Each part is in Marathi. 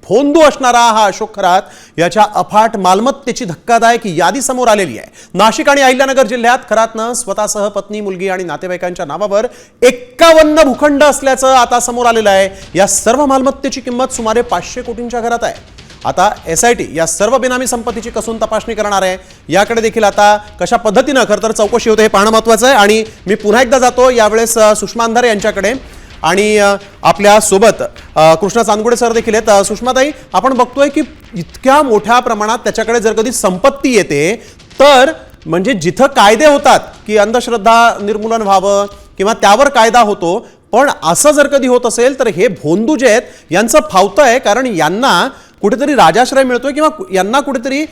भोंदू असणारा हा अशोक खरात याच्या अफाट मालमत्तेची धक्कादायक यादी समोर आलेली आहे। नाशिक आणि अहिल्यानगर जिल्ह्यात खरातनं स्वतःसह पत्नी, मुलगी आणि नातेवाईकांच्या नावावर 51 भूखंड असल्याचं आता समोर आलेलं आहे। या सर्व मालमत्तेची किंमत सुमारे 500 कोटींच्या घरात आहे। आता SIT या सर्व बेनामी संपत्तीची कसून तपासणी करणार आहे। याकडे देखील आता कशा पद्धतीने खरं तर चौकशी होते हे पाहणं महत्त्वाचं आहे। आणि मी पुन्हा एकदा जातो यावेळेस सुषमा अंधारे यांच्याकडे आणि आपल्या सोबत कृष्णा चांदगुडे सर देखील आहेत। सुषमाताई, आपण बघतोय की इतक्या मोठ्या प्रमाणात त्याच्याकडे जर कधी संपत्ती येते तर म्हणजे जिथं कायदे होतात की अंधश्रद्धा निर्मूलन व्हावं किंवा त्यावर कायदा होतो, पण असं जर कधी होत असेल तर हे भोंदू जे आहेत यांचं फावतंय, कारण यांना कुठेतरी राजाश्रय मिळतोय किंवा यांना कुठेतरी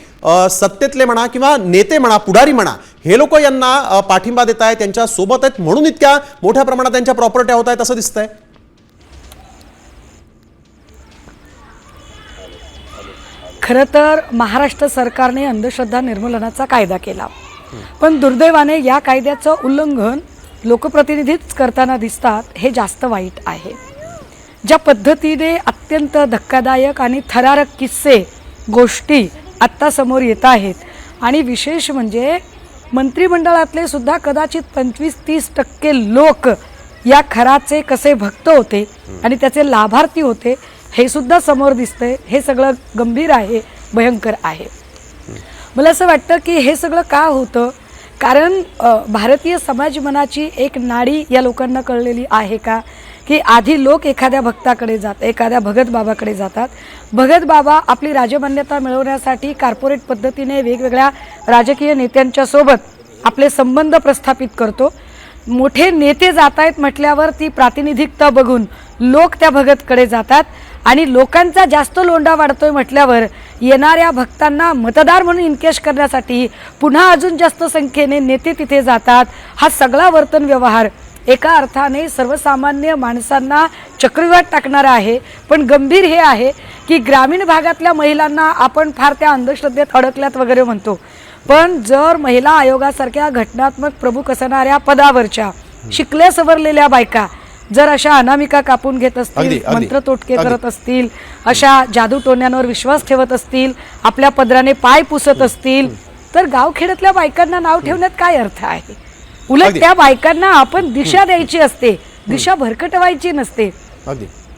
सत्तेतले म्हणा किंवा नेते म्हणा, पुढारी म्हणा, हे लोक यांना पाठिंबा देत आहेत, त्यांच्या सोबत आहेत, म्हणून इतक्या मोठ्या प्रमाणात त्यांच्या प्रॉपर्ट्या होत आहेत असं दिसतंय। खरं तर महाराष्ट्र सरकारने अंधश्रद्धा निर्मूलनाचा कायदा केला, पण दुर्दैवाने या कायद्याचं उल्लंघन लोकप्रतिनिधीच करताना दिसतात, हे जास्त वाईट आहे। ज्या पद्धतीने अत्यंत धक्कादायक आणि थरारक किस्से गोष्टी आत्ता समोर येत आहेत आणि विशेष म्हणजे मंत्रिमंडळातले सुद्धा कदाचित 25-30% लोक या खराचे कसे भक्त होते आणि त्याचे लाभार्थी होते हे सुद्धा समोर दिसतंय। हे सगळं गंभीर आहे, भयंकर आहे। मला असं वाटतं की हे सगळं का होतं, कारण भारतीय समाज मनाची एक नाडी या लोकांना कळलेली आहे का, की आधी लोक एखाद्या भक्ताकडे जातात, एखाद्या भगत बाबाकडे जातात, भगत बाबा आपली राजमान्यता मिळवण्यासाठी कॉर्पोरेट पद्धतीने वेगवेगळ्या राजकीय नेत्यांच्या सोबत आपले संबंध प्रस्थापित करतो। मोठे नेते जात आहेत म्हटल्यावर ती प्रातिनिधिकता बघून लोक त्या भगतकडे जातात आणि लोकांचा जास्त लोंढा वाढतोय म्हटल्यावर येणाऱ्या भक्तांना मतदार म्हणून इनकेश करण्यासाठी पुन्हा अजून जास्त संख्येने नेते तिथे जातात। हा सगळा वर्तन व्यवहार एका अर्थाने सर्वसामान्य माणसांना चक्रव्यूहात टाकणारा आहे, पण गंभीर हे आहे की ग्रामीण भागातल्या महिलांना आपण फार त्या अंधश्रद्धेत अडकल्यात वगैरे म्हणतो, पण जर महिला आयोगासारख्या घटनात्मक प्रमुख असणाऱ्या पदावरच्या शिकल्या सवरलेल्या बायका जर अशा अनामिका कापून घेत असतील, मंत्र तोटके करत असतील, अशा जादूटोण्यांवर विश्वास ठेवत असतील, आपल्या पदराने पाय पुसत असतील, तर गावखेड्यातल्या बायकांना नाव ठेवण्यात काय अर्थ आहे? उलट त्या बायकांना आपण दिशा द्यायची असते, दिशा भरकटवायची नसते।